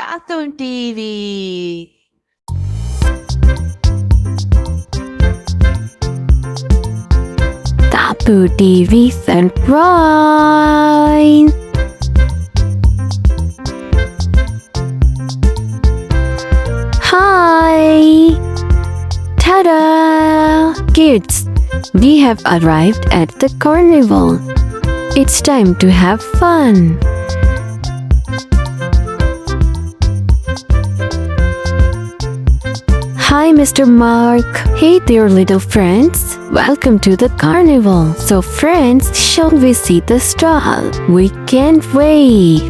Cartoon TV. Tapu TV and Rhymes. Hi! Ta-da! Kids, we have arrived at the carnival. It's time to have fun. Hi, Mr. Mark. Hey there, little friends. Welcome to the carnival. So, friends, shall we see the stall? We can't wait.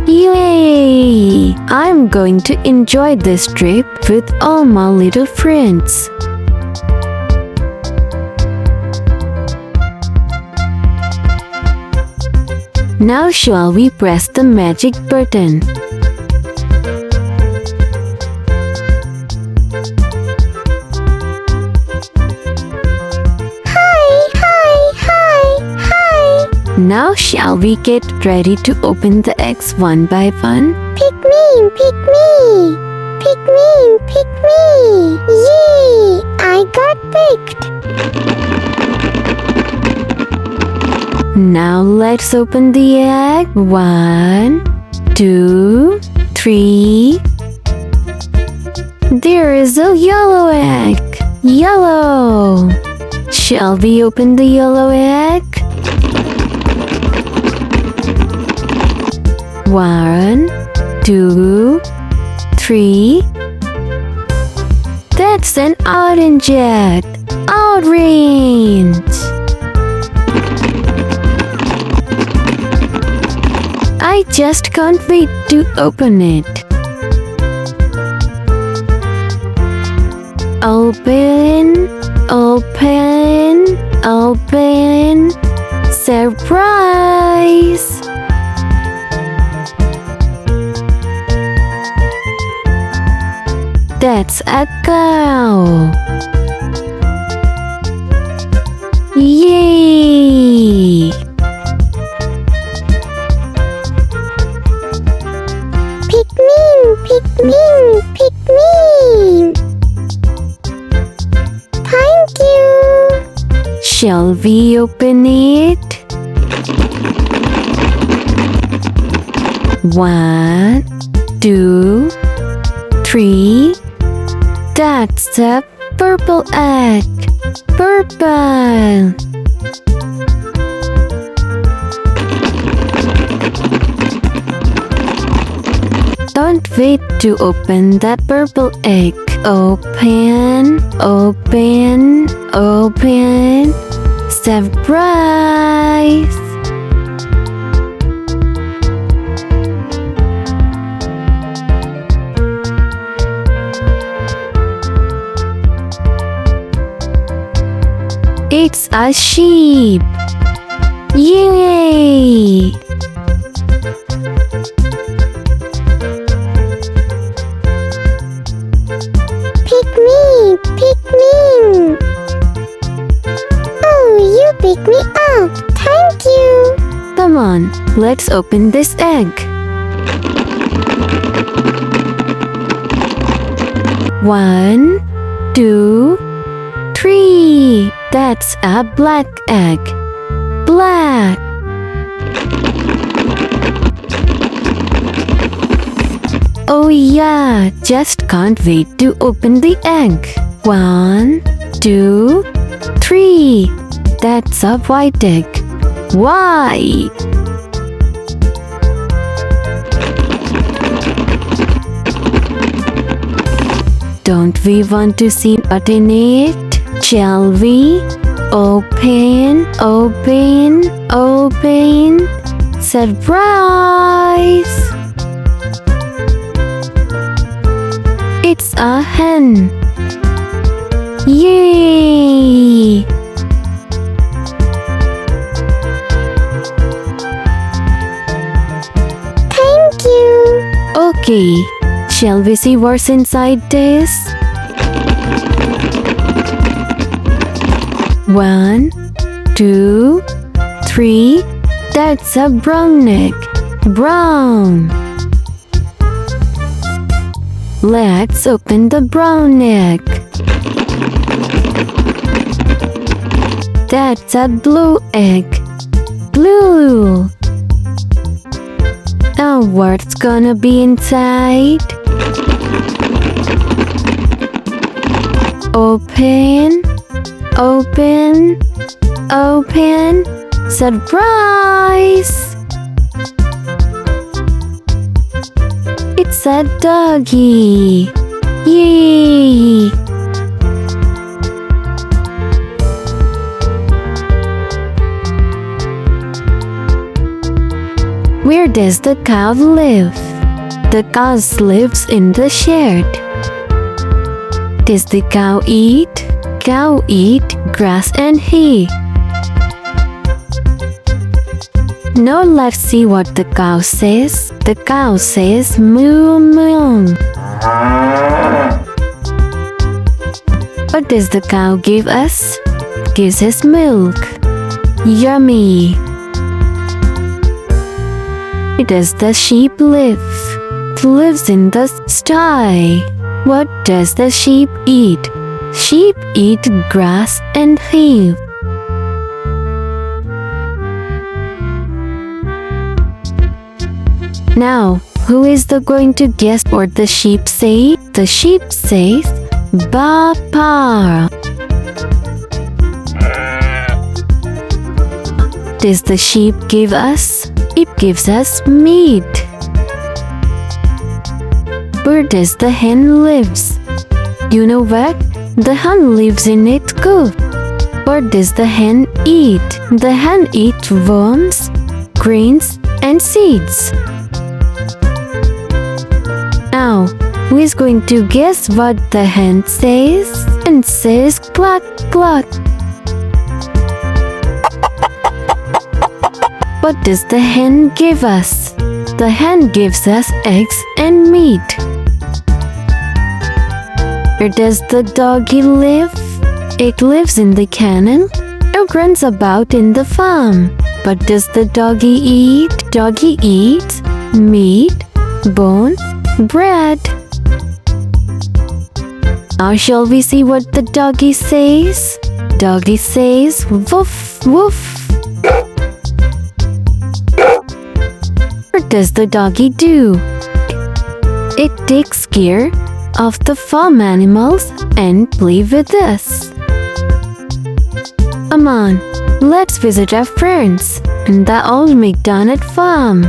Yay! I'm going to enjoy this trip with all my little friends. Now shall we press the magic button? Now shall we get ready to open the eggs one by one? Pick me, pick me, pick me, pick me. Yay! I got picked. Now let's open the egg. 1, 2, 3. There is a yellow egg. Yellow. Shall we open the yellow egg? 1, 2, 3. That's an orange egg. Orange. I just can't wait to open it. Open, open, open. Surprise! That's a cow. Yay! Pick me, pick me, pick me. Thank you. Shall we open it? 1, 2, 3. That's a purple egg. Purple. Don't wait to open that purple egg. Open, open, open. Surprise! It's a sheep. Yay! Pick me, pick me. Oh, you picked me up. Thank you. Come on, let's open this egg. 1, 2, 3. That's a black egg. Black. Oh yeah, just can't wait to open the egg. 1, 2, 3. That's a white egg. White. Don't we want to see what's in it? Shall we? Open, open, open. Surprise! It's a hen. Yay! Thank you. Okay, shall we see what's inside this? 1, 2, 3. That's a brown egg. Brown. Let's open the brown egg. That's a blue egg. Blue. Now what's gonna be inside? Open. Open. Open. Surprise! It's a doggy. Yay! Where does the cow live? The cow lives in the shed. Does the cow eat? Cow eat grass and hay. Now let's see what the cow says. The cow says moo moo. What does the cow give us? Gives us milk. Yummy. Where does the sheep live? It lives in the sty. What does the sheep eat? Sheep eat grass and hay. Now, who is going to guess what the sheep say? The sheep says, Papa. Does the sheep give us? It gives us meat. Where does the hen lives? You know what? The hen lives in its coop. What does the hen eat? The hen eats worms, grains, and seeds. Now, who is going to guess what the hen says? Hen says cluck cluck. What does the hen give us? The hen gives us eggs and meat. Where does the doggy live? It lives in the kennel. It runs about in the farm. What does the doggy eat? Doggy eats meat, bone, bread. Now shall we see what the doggy says? Doggy says woof woof. What does the doggy do? It takes care of the farm animals and play with us. Come on, let's visit our friends in the Old MacDonald farm.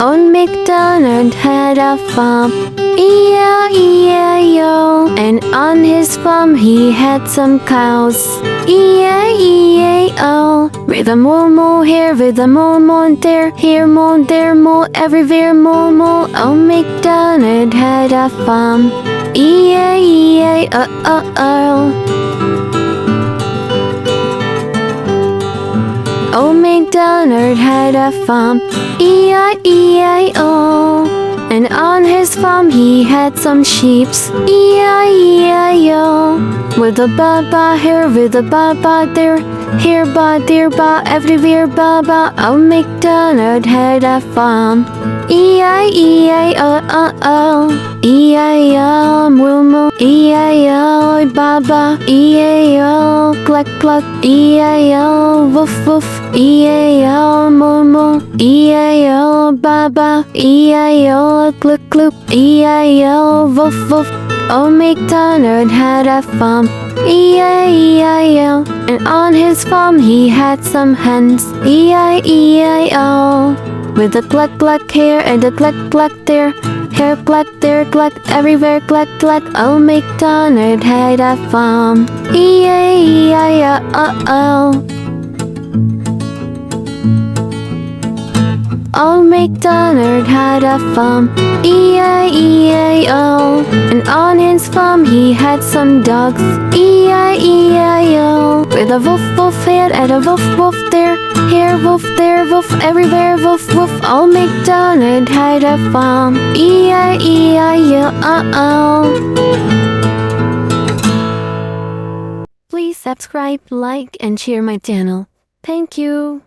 Old MacDonald had a farm, E-I-E-I-O. And on his farm he had some cows, E-I-E-I-O. With a moo here, with a moo there, here moo, there moo, everywhere moo. Old MacDonald had a farm, E-I-E-I-O. Old MacDonald had a farm, E-I-E-I-O. And on his farm he had some sheeps, E-I-E-I-O. With a ba-ba here, with a ba-ba there, here ba, there ba, everywhere ba-ba. Old MacDonald had a farm, E-I-E-I-O-O-O. E-I-O, moo-moo, E-I-O, ba-ba, E-I-O, cluck-cluck, E-I-O, woof-woof, E-I-O, moo-moo, E-I-O, ba-ba, E-I-O, cluck-cluck, E-I-O, woof-woof. Old MacDonald had a farm, E-I-E-I-O. And on his farm he had some hens, E-I-E-I-O. With a cluck-cluck here and a cluck-cluck there, here cluck, there cluck, everywhere cluck-cluck. Old MacDonald had a farm, E-I-E-I-O-O. Old MacDonald had a farm, E-I-E-I-O. And on his farm he had some dogs, E-I-E-I-O. With a woof woof here and a woof woof there, here woof, there woof, everywhere woof woof. Old MacDonald had a farm, E-I-E-I-O-O. Please subscribe, like, and share my channel. Thank you.